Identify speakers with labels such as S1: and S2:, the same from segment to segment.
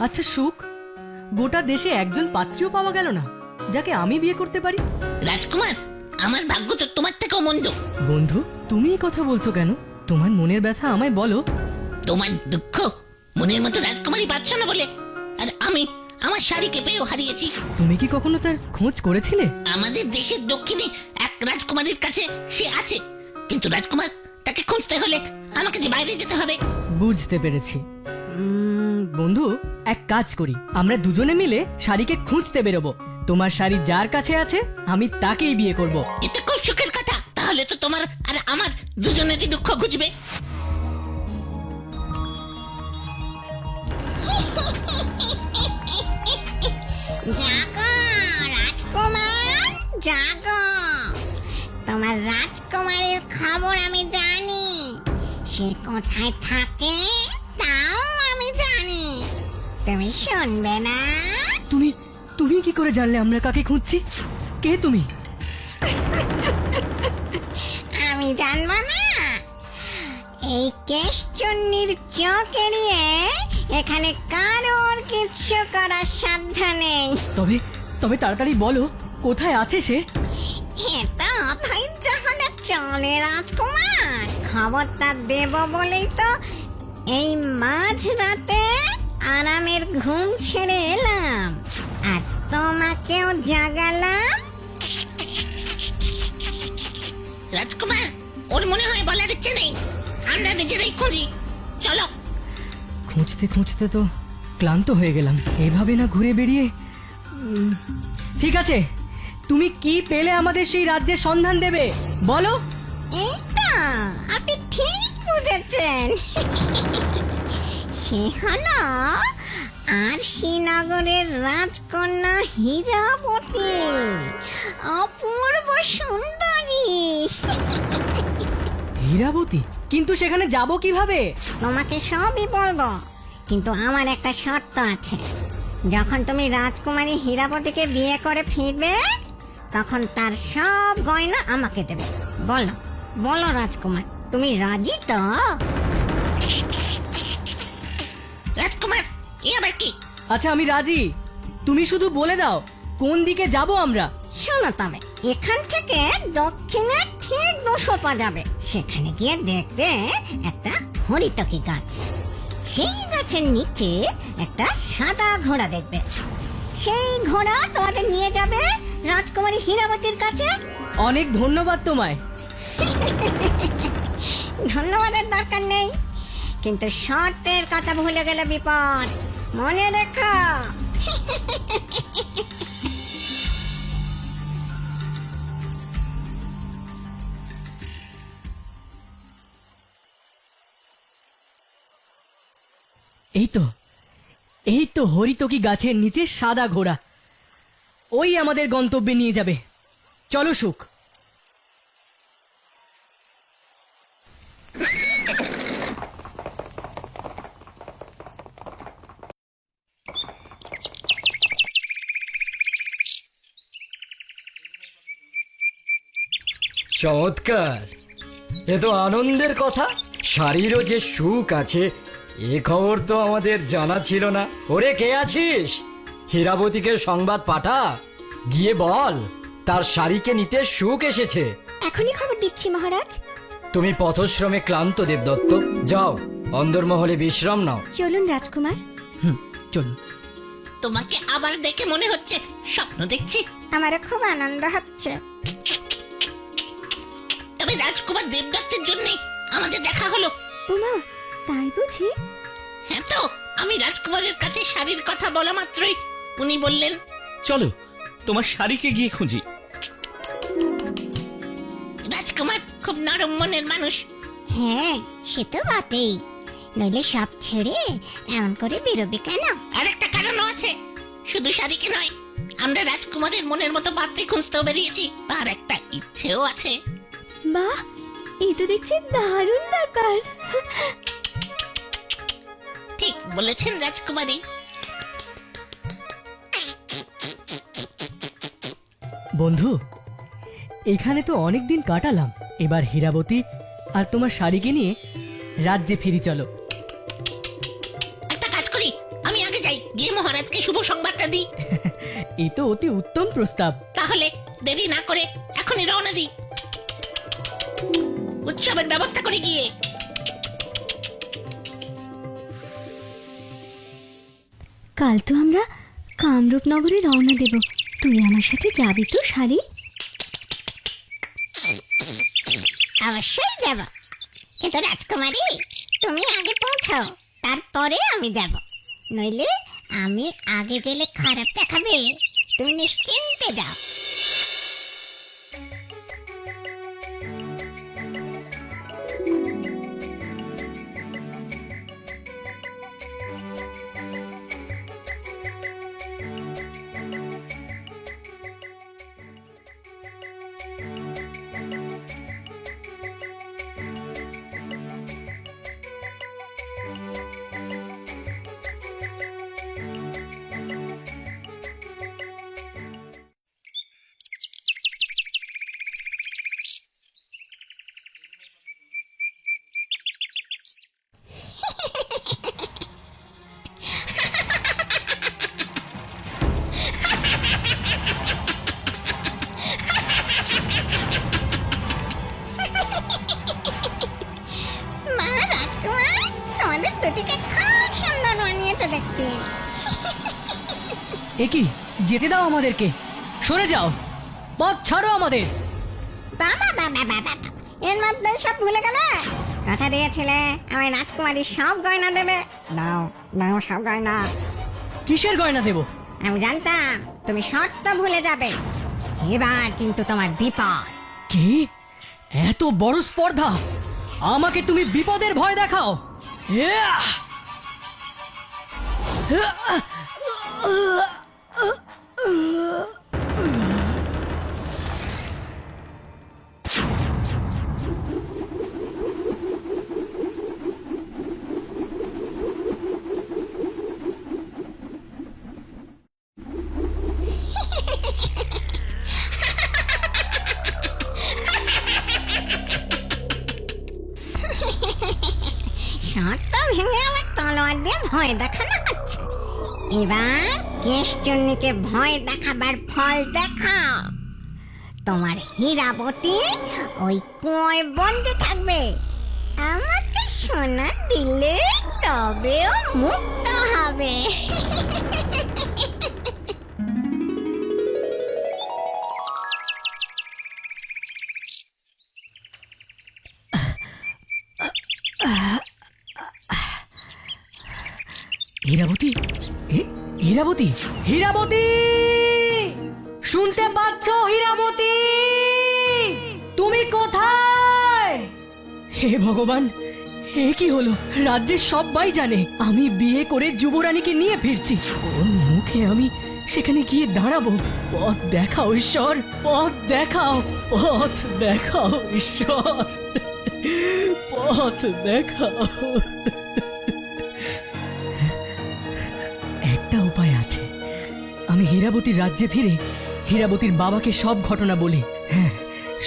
S1: আচ্ছা সুখ, গোটা দেশে একজন পাত্রীও পাওয়া গেল না যাকে আমি বিয়ে করতে পারি।
S2: রাজকুমার, আমার ভাগ্য তো তোমার থেকেও মন্দ।
S1: বন্ধু, তুমি এই কথা বলছো কেন? তোমার মনের ব্যথা আমায় বলো।
S2: তোমার দুঃখ মনের মতো রাজকুমারী পাচ্ছ না বলে, আর আমি আমার শাড়িকে পেয়েও হারিয়েছি।
S1: তুমি কি কখনো তার খোঁজ করেছিলে?
S2: আমাদের দেশের দক্ষিণে এক রাজকুমারীর কাছে সে আছে, কিন্তু রাজকুমার তাকে খুঁজতে হলে আমাকে যে বাইরে যেতে হবে।
S1: বুঝতে পেরেছি। বন্ধু, এক কাজ করি, আমরা দুজনে মিলে শাড়িকে খুঁজতে বেরোবো। তোমার শাড়ি যার কাছে আছে আমি তাকেই বিয়ে করব।
S2: এতে খুব সুখের কথা। তাহলে তো তোমার আর আমার দুজনেরই দুঃখ ঘুচবে।
S3: জাগো রাজকুমার, জাগো। তোমার রাজকুমারীর খবর আমি জানি। সে কোথায় থাকে তাও আমি জানি। তুমি শুনবে না?
S1: তুমি তুমি কি করে জানলে আমরা কাকে খুঁজছি? কে তুমি?
S3: আমি জানবো না? এই কেশচুন্নির চোখ এড়িয়ে এখানে কারোর কিচ্ছু করার সাধ্য নেই।
S1: তবে তবে তাড়াতাড়ি বলো, কোথায় আছে সে?
S3: এটা অধৈর্য হলে চলে রাজকুমার। খবরটা দেব বলেই তো এই মাঝরাতে আরামের ঘুম ছেড়ে এলাম, আর তোমাকেও জাগালাম।
S2: রাজকুমার, ওর মনে হয় বলার ইচ্ছে নেই। আমরা নিজেরাই খুঁজি, চলো।
S1: খুঁজতে খুঁজতে তো ক্লান্ত হয়ে গেলাম। এভাবে না ঘুরে বেরিয়ে ঠিক আছে, তুমি কি পেলে আমাদের সেই রাজ্যের সন্ধান দেবে বলো।
S3: এই তো আপনি ঠিক বুঝেছেন। সে হলো আর শ্রীনগরের রাজকন্যা হীরাবতী, অপূর্ব সুন্দরী।
S1: হীরাবতী? কিন্তু সেখানে যাব কিভাবে?
S3: তোমাকে সবই বলবো, কিন্তু আমার একটা শর্ত আছে। যখন তুমি রাজকুমারী হীরাবতীকে বিয়ে করে ফিরবে তখন তার সব গয়না আমাকে দেবে। বলো বলো রাজকুমার, তুমি রাজি তো?
S2: রাজকুমার, এ আবার কি?
S1: আচ্ছা আমি রাজি, তুমি শুধু বলে দাও কোন দিকে যাব আমরা।
S3: শোনো, তবে এখান থেকে দক্ষিণে ঠিক 200 পা যাবে। সেখানে গিয়ে দেখবে একটা হরিতকি গাছ। সেই গাছের নিচে একটা সাদা ঘোড়া দেখবে। সেই ঘোড়া তোমাদের নিয়ে যাবে রাজকুমারী হীরাবতীর কাছে।
S1: অনেক ধন্যবাদ তোমায়।
S3: ধন্যবাদের দরকার নেই, কিন্তু শর্তের কথা ভুলে গেলে বিপদ। মনে রেখো।
S1: এই তো হরিতকি গাছের নিচে সাদা ঘোড়া। ওই আমাদের গন্তব্যে নিয়ে যাবে। চলো সুখ।
S4: চমৎকার, এ তো আনন্দের কথা। শাড়িরও যে সুখ আছে এ খবর তো আমাদের জানা ছিল না। ওরে, কে আছিস? হীরাবতীকে সংবাদ পাঠা, গিয়ে বল তার শাড়িকে নিতে সুখ এসেছে।
S3: এখনই খবর দিচ্ছি মহারাজ।
S4: তুমি পথশ্রমে ক্লান্ত দেবদত্ত, যাও অন্দরমহলে বিশ্রাম নাও।
S3: চলুন রাজকুমার।
S1: চলুন।
S2: তোমাকে আবার দেখে মনে হচ্ছে স্বপ্ন দেখছি।
S3: আমারও খুব আনন্দ হচ্ছে।
S2: তবে রাজকুমার দেবদত্তের জন্যই আমাদের দেখা হলো।
S3: উমা, তাই বুঝি?
S2: হ্যাঁ তো, আমি রাজকুমারের কাছে শাড়ির কথা বলা মাত্রই উনি বললেন,
S5: চলো তোমার শাড়িকে গিয়ে খুঁজি।
S2: রাজকুমার খুব নরম মনের মানুষ।
S3: হ্যাঁ, সে তো বটেই। নইলে সব ছেড়ে এমন করে বেরোবে কেন?
S2: আর একটা কারণও আছে, শুধু শাড়িকে নয়, আমরা রাজকুমারের মনের মতো পাত্রী খুঁজতেও বেরিয়েছি। তার একটা ইচ্ছেও আছে।
S3: বাহ, এই তো দেখছি দারুণ ব্যাপার।
S2: ঠিক বলেছেন রাজকুমারী।
S1: বন্ধু, এখানে তো অনেক দিন কাটালাম। এবার হীরাবতী আর তোমার শাড়িকে নিয়ে রাজ্যে ফিরি। চলো।
S2: একটা কাজ করি, আমি আগে যাই। গিয়ে মহারাজকে শুভ সংবাদটা দিই।
S1: এই তো অতি উত্তম প্রস্তাব।
S2: তাহলে দেরি না করে এখনই রওনা দিই, উৎসবের ব্যবস্থা করে গিয়ে।
S6: কাল তো আমরা কামরূপ নগরে রওনা দেব, তুই আমার সাথে যাবি তো শাড়ি?
S3: অবশ্যই যাব, কিন্তু রাজকুমারী তুমি আগে পৌঁছাও, তারপরে আমি যাব। নইলে আমি আগে গেলে খারাপ দেখাবে। তুমি নিশ্চিন্তে যাও। মা, রাজকুমার তোমাদের দুটিকে খুব সুন্দর মানিয়েছে দেখছি।
S1: এ কি, যেতে দাও আমাদেরকে, সরে যাও, পথ ছাড়ো আমাদের।
S3: বাবা বাবা বাবা, এর মধ্যে সব ভুলে গেলে? কথা দিয়েছিলে আমি রাজকুমারী সব গয়না দেবে। দাও দাও সব গয়না।
S1: কিসের গয়না দেব?
S3: আমি জানতাম তুমি শর্ত ভুলে যাবে। এবার কিন্তু তোমার বিপদ।
S1: কি, এত বড় স্পর্ধা? আমাকে তুমি বিপদের ভয় দেখাও? ইয়াহ!
S3: শর্ত ভেঙে আবার তলোয়ার দিয়ে ভয় দেখানো হচ্ছে। এবার কেশচুন্নিকে ভয় দেখাবার ফল দেখাও। তোমার হীরাবতী ওই কুয়োয় বন্দি থাকবে। আমাকে সোনা দিলে তবেও মুক্ত হবে।
S1: হীরাবতী, হীরাবতী, হীরাবতী, শুনতে পাচ্ছ হীরাবতী? তুমি কোথায়? হে ভগবান, এ কি হলো? রাজ্যের সবাই জানে আমি বিয়ে করে যুবরানীকে নিয়ে ফিরছি। কোন মুখে আমি সেখানে গিয়ে দাঁড়াবো? পথ দেখাও ঈশ্বর, পথ দেখাও, পথ দেখাও ঈশ্বর, পথ দেখাও। একটা উপায় আছে, আমি হীরাবতীর রাজ্যে ফিরে হীরাবতীর বাবাকে সব ঘটনা বলি। হ্যাঁ,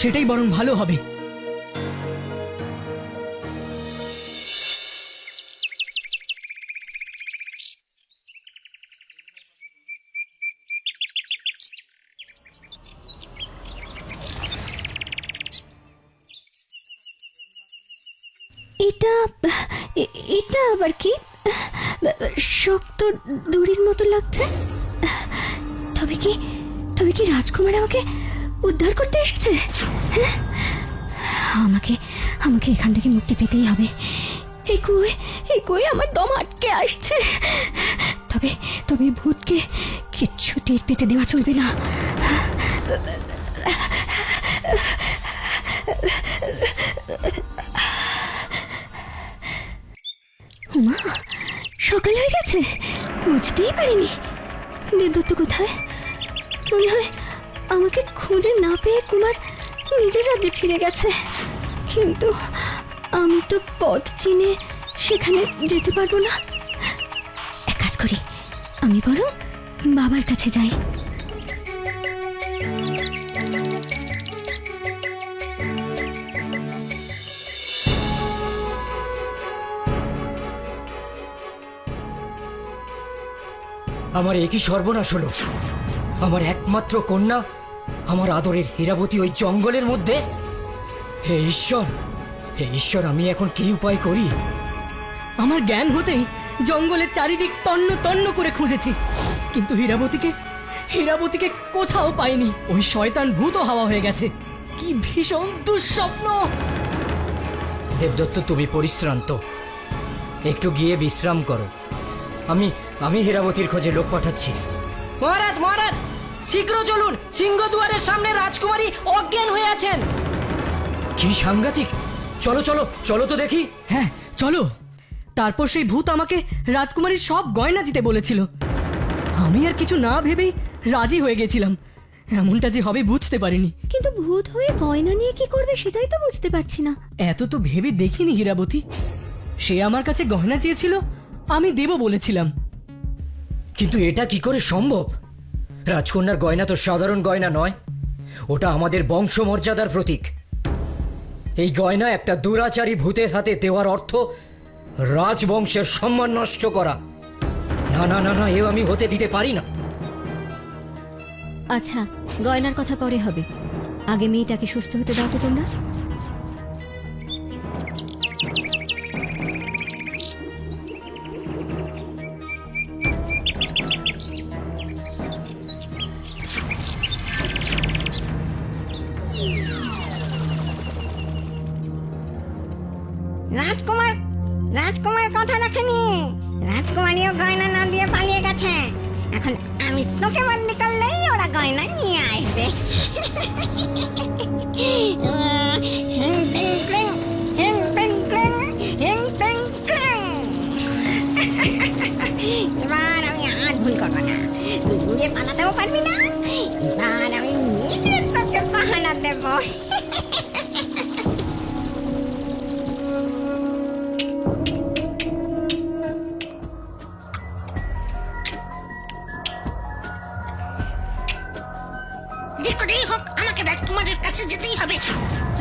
S1: সেটাই বরং ভালো হবে।
S6: এটা এটা আবার কি? শক্ত দড়ির মতো লাগছে। তবে কি রাজকুমার আমাকে উদ্ধার করতে এসেছে? হ্যাঁ? আমাকে আমাকে এখান থেকে মুক্তি পেতেই হবে। এই কুয়ে আমার দম আটকে আসছে। তবে ভূতকে কিচ্ছু টের পেতে দেওয়া চলবে না। মা, সকাল হয়ে গেছে, বুঝতেই পারিনি। দেবদত্ত কোথায়? মনে হয় আমাকে খুঁজে না পেয়ে কুমার নিজের রাজ্যে ফিরে গেছে। কিন্তু আমি তো পথ চিনে সেখানে যেতে পারবো না। এক কাজ করি, আমি বরং বাবার কাছে যাই।
S4: আমার একই সর্বনাশ হলো। আমার একমাত্র কন্যা, আমার আদরের হীরাবতী ওই জঙ্গলের মধ্যে। হে ঈশ্বর, হে ঈশ্বর, আমি এখন কি উপায় করি?
S1: আমার জ্ঞান হতেই জঙ্গলের চারিদিক তন্ন তন্ন করে খুঁজেছি, কিন্তু হীরাবতীকে কোথাও পাইনি। ওই শয়তান ভূত হাওয়া হয়ে গেছে। কি ভীষণ দুঃস্বপ্ন!
S4: দেবদত্ত, তুমি পরিশ্রান্ত, একটু গিয়ে বিশ্রাম করো। আমি হীরাবতীর খোঁজে লোক পাঠাচ্ছি। মহারাজ, মহারাজ, শীঘ্র চলুন, সিংহদুয়ারের সামনে রাজকুমারী অজ্ঞান হয়ে আছেন। কি সাংঘাতিক! চলো চলো চলো তো দেখি।
S1: হ্যাঁ চলো। তারপর সেই ভূত আমাকে রাজকুমারীর সব গয়না দিতে বলেছিল। আমি আর কিছু না ভেবেই রাজি হয়ে গেছিলাম। এমনটা যে হবে বুঝতে পারিনি।
S6: কিন্তু ভূত হয়ে গয়না নিয়ে কি করবে সেটাই তো বুঝতে পারছি না।
S1: এত তো ভেবে দেখিনি হীরাবতী। সে আমার কাছে গয়না চেয়েছিল, আমি দেব বলেছিলাম।
S4: কিন্তু এটা কি করে সম্ভব? রাজকন্যার গয়না তো সাধারণ গয়না নয়, ওটা আমাদের বংশমর্যাদার প্রতীক। এই গয়না একটা দুরাচারী ভূতের হাতে দেওয়ার অর্থ রাজবংশের সম্মান নষ্ট করা। না না না না, এও আমি হতে দিতে পারি না।
S6: আচ্ছা, গয়নার কথা পরে হবে, আগে মেয়েটাকে সুস্থ হতে দাও তো তোমরা।
S3: রাজকুমার রাজকুমার কথা রাখেনি। রাজকুমারীও গয়না না দিয়ে পালিয়ে গেছে। এখন আমি তোকে বন্দি করলেই ওরা গয়না নিয়ে আসবে। এবার আমি আর ভুল করবো না। তুই দূরে পালাতেও পারবি না। এবার আমি নিজে তোকে পাহারা দেবো।
S2: যে করেই হোক আমাকে রাজকুমারের কাছে যেতেই হবে।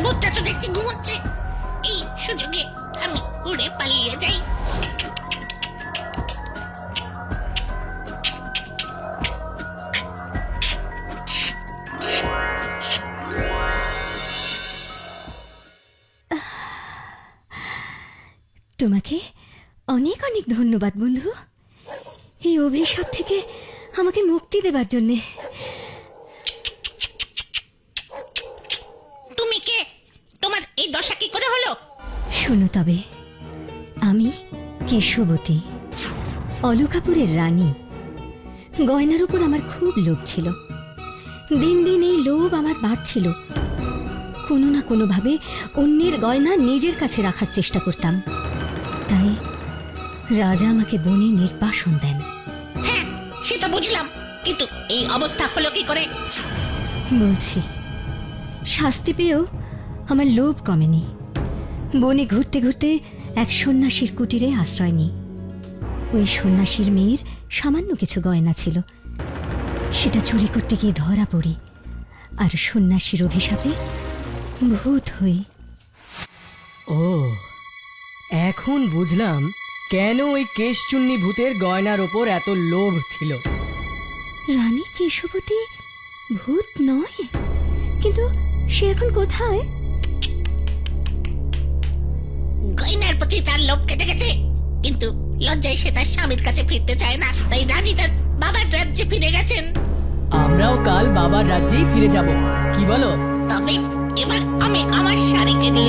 S2: ভূতটা তো দেখছি ঘুমোচ্ছে। এই সুযোগে আমি উড়ে পালিয়ে যাই।
S6: তোমাকে অনেক অনেক ধন্যবাদ বন্ধু, এই অভিশাপ থেকে আমাকে মুক্তি দেবার জন্যে।
S2: তুমি কে? তোমার এই দশা কি করে হলো?
S6: শোনো তবে, আমি কেশবতী, অলকাপুরের রানী। গয়নার উপর আমার খুব লোভ ছিল। দিন দিন এই লোভ আমার বাড়ছিল। কোনো না কোনোভাবে অন্যের গয়না নিজের কাছে রাখার চেষ্টা করতাম। তাই রাজা আমাকে বনে নির্বাসন দেন।
S2: হ্যাঁ, সেটা বুঝলাম, কিন্তু এই অবস্থা হলো কি করে?
S6: বলছি, শাস্তি পেয়েও আমার লোভ কমেনি। বনে ঘুরতে ঘুরতে এক সন্ন্যাসীর কুটিরে আশ্রয় নিই। ওই সন্ন্যাসীর মেয়ের সামান্য কিছু গয়না ছিল, সেটা চুরি করতে গিয়ে ধরা পড়ি, আর সন্ন্যাসীর অভিশাপে ভূত হই।
S1: ও, এখন বুঝলাম কেন ওই কেশচুন্নি ভূতের গয়নার ওপর এত লোভ ছিল।
S6: রানী কেশবতী ভূত নয়, কিন্তু সে এখন কোথায়?
S2: গয়নার প্রতি তার লোভ কেটে গেছে, কিন্তু লজ্জায় সে তার স্বামীর কাছে ফিরতে চায় না। তাই রানী তার বাবার রাজ্যে ফিরে গেছেন।
S1: আমরাও কাল বাবার রাজ্যেই ফিরে যাব, কি বলো?
S2: তবে এবার আমি আমার শাড়িকে নিয়ে